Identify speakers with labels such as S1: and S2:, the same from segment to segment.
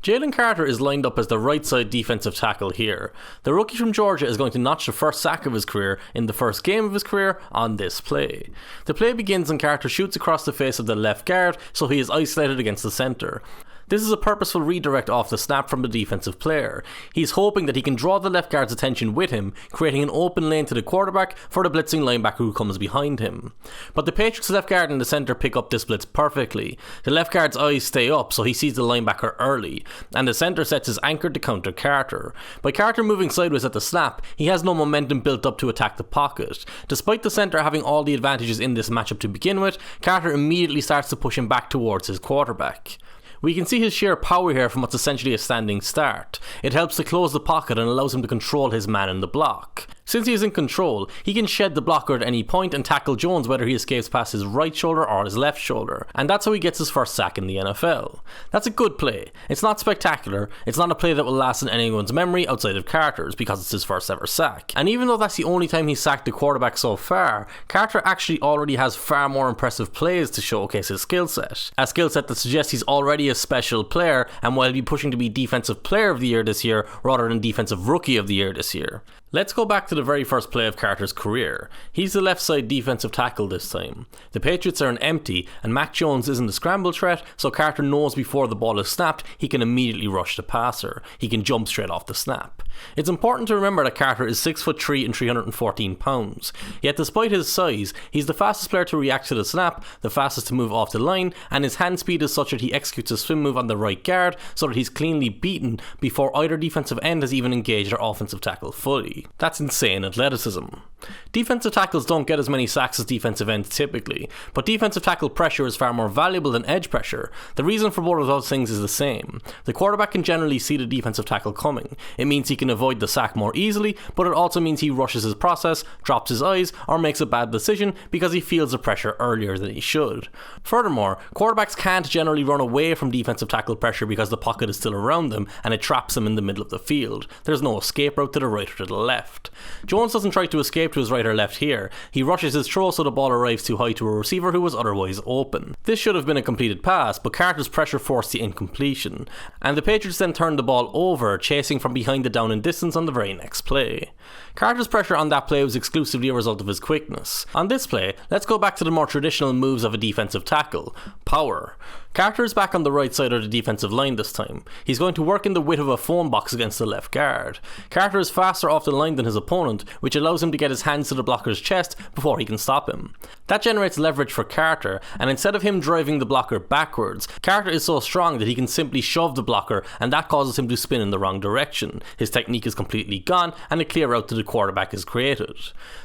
S1: Jalen Carter is lined up as the right side defensive tackle here. The rookie from Georgia is going to notch the first sack of his career in the first game of his career on this play. The play begins and Carter shoots across the face of the left guard, so he is isolated against the centre. This is a purposeful redirect off the snap from the defensive player. He's hoping that he can draw the left guard's attention with him, creating an open lane to the quarterback for the blitzing linebacker who comes behind him. But the Patriots left guard and the centre pick up this blitz perfectly. The left guard's eyes stay up, so he sees the linebacker early, and the centre sets his anchor to counter Carter. By Carter moving sideways at the snap, he has no momentum built up to attack the pocket. Despite the centre having all the advantages in this matchup to begin with, Carter immediately starts to push him back towards his quarterback. We can see his sheer power here from what's essentially a standing start. It helps to close the pocket and allows him to control his man in the block. Since he is in control, he can shed the blocker at any point and tackle Jones whether he escapes past his right shoulder or his left shoulder, and that's how he gets his first sack in the NFL. That's a good play. It's not spectacular, it's not a play that will last in anyone's memory outside of Carter's because it's his first ever sack. And even though that's the only time he's sacked the quarterback so far, Carter actually already has far more impressive plays to showcase his skill set. A skill set that suggests he's already a special player and will be pushing to be Defensive Player of the Year this year rather than Defensive Rookie of the Year this year. Let's go back to the very first play of Carter's career. He's the left side defensive tackle this time. The Patriots are an empty and Mac Jones isn't a scramble threat, so Carter knows before the ball is snapped he can immediately rush the passer. He can jump straight off the snap. It's important to remember that Carter is 6'3" and 314 pounds. Yet despite his size, he's the fastest player to react to the snap, the fastest to move off the line, and his hand speed is such that he executes a swim move on the right guard so that he's cleanly beaten before either defensive end has even engaged their offensive tackle fully. That's insane athleticism. Defensive tackles don't get as many sacks as defensive ends typically, but defensive tackle pressure is far more valuable than edge pressure. The reason for both of those things is the same. The quarterback can generally see the defensive tackle coming. It means he can avoid the sack more easily, but it also means he rushes his process, drops his eyes, or makes a bad decision because he feels the pressure earlier than he should. Furthermore, quarterbacks can't generally run away from defensive tackle pressure because the pocket is still around them and it traps them in the middle of the field. There's no escape route to the right or to the left. Jones doesn't try to escape to his right or left here. He rushes his throw so the ball arrives too high to a receiver who was otherwise open. This should have been a completed pass, but Carter's pressure forced the incompletion, and the Patriots then turned the ball over, chasing from behind the down and distance on the very next play. Carter's pressure on that play was exclusively a result of his quickness. On this play, let's go back to the more traditional moves of a defensive tackle: power. Carter is back on the right side of the defensive line this time. He's going to work in the width of a phone box against the left guard. Carter is faster off the line than his opponent, which allows him to get his hands to the blocker's chest before he can stop him. That generates leverage for Carter, and instead of him driving the blocker backwards, Carter is so strong that he can simply shove the blocker, and that causes him to spin in the wrong direction. His technique is completely gone, and a clear route to the quarterback is created.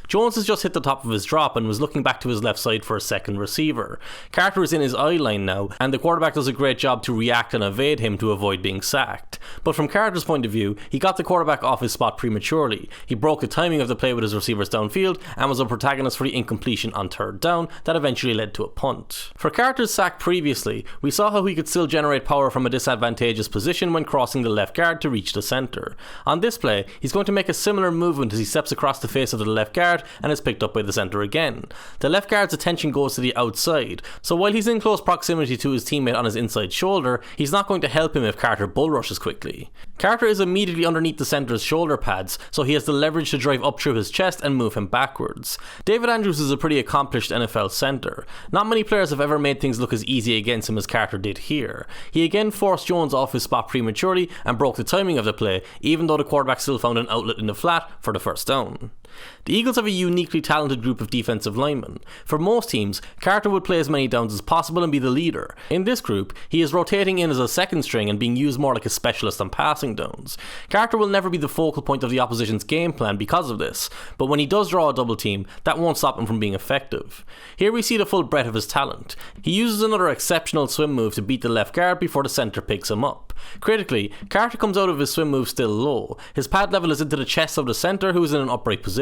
S1: Jones has just hit the top of his drop and was looking back to his left side for a second receiver. Carter is in his eye line now, and the quarterback does a great job to react and evade him to avoid being sacked. But from Carter's point of view, he got the quarterback off his spot prematurely. He broke the timing of the play with his receivers downfield and was a protagonist for the incompletion on third down that eventually led to a punt. For Carter's sack previously, we saw how he could still generate power from a disadvantageous position when crossing the left guard to reach the centre. On this play, he's going to make a similar movement as he steps across the face of the left guard and is picked up by the centre again. The left guard's attention goes to the outside, so while he's in close proximity to his teammate on his inside shoulder, he's not going to help him if Carter bull rushes quickly. Carter is immediately underneath the centre's shoulder pads, so he has the leverage to drive up through his chest and move him backwards. David Andrews is a pretty accomplished NFL centre. Not many players have ever made things look as easy against him as Carter did here. He again forced Jones off his spot prematurely and broke the timing of the play, even though the quarterback still found an outlet in the flat for the first down. The Eagles have a uniquely talented group of defensive linemen. For most teams, Carter would play as many downs as possible and be the leader. In this group, he is rotating in as a second string and being used more like a specialist on passing downs. Carter will never be the focal point of the opposition's game plan because of this, but when he does draw a double team, that won't stop him from being effective. Here we see the full breadth of his talent. He uses another exceptional swim move to beat the left guard before the centre picks him up. Critically, Carter comes out of his swim move still low. His pad level is into the chest of the centre, who is in an upright position.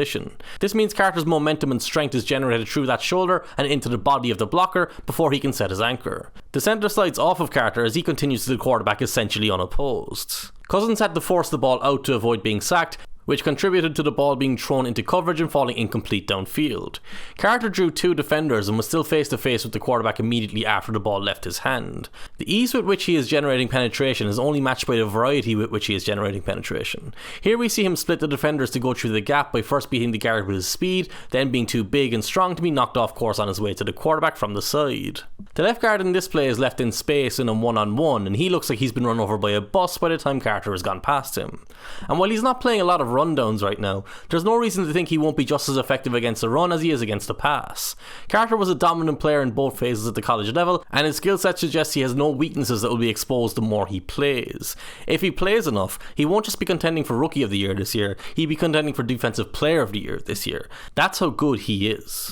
S1: This means Carter's momentum and strength is generated through that shoulder and into the body of the blocker before he can set his anchor. The centre slides off of Carter as he continues to the quarterback essentially unopposed. Cousins had to force the ball out to avoid being sacked, which contributed to the ball being thrown into coverage and falling incomplete downfield. Carter drew 2 defenders and was still face to face with the quarterback immediately after the ball left his hand. The ease with which he is generating penetration is only matched by the variety with which he is generating penetration. Here we see him split the defenders to go through the gap by first beating the guard with his speed, then being too big and strong to be knocked off course on his way to the quarterback from the side. The left guard in this play is left in space in a one-on-one, and he looks like he's been run over by a bus by the time Carter has gone past him. And while he's not playing a lot of rundowns right now, there's no reason to think he won't be just as effective against the run as he is against the pass. Carter was a dominant player in both phases at the college level, and his skill set suggests he has no weaknesses that will be exposed the more he plays. If he plays enough, he won't just be contending for Rookie of the Year this year, he'll be contending for Defensive Player of the Year this year. That's how good he is.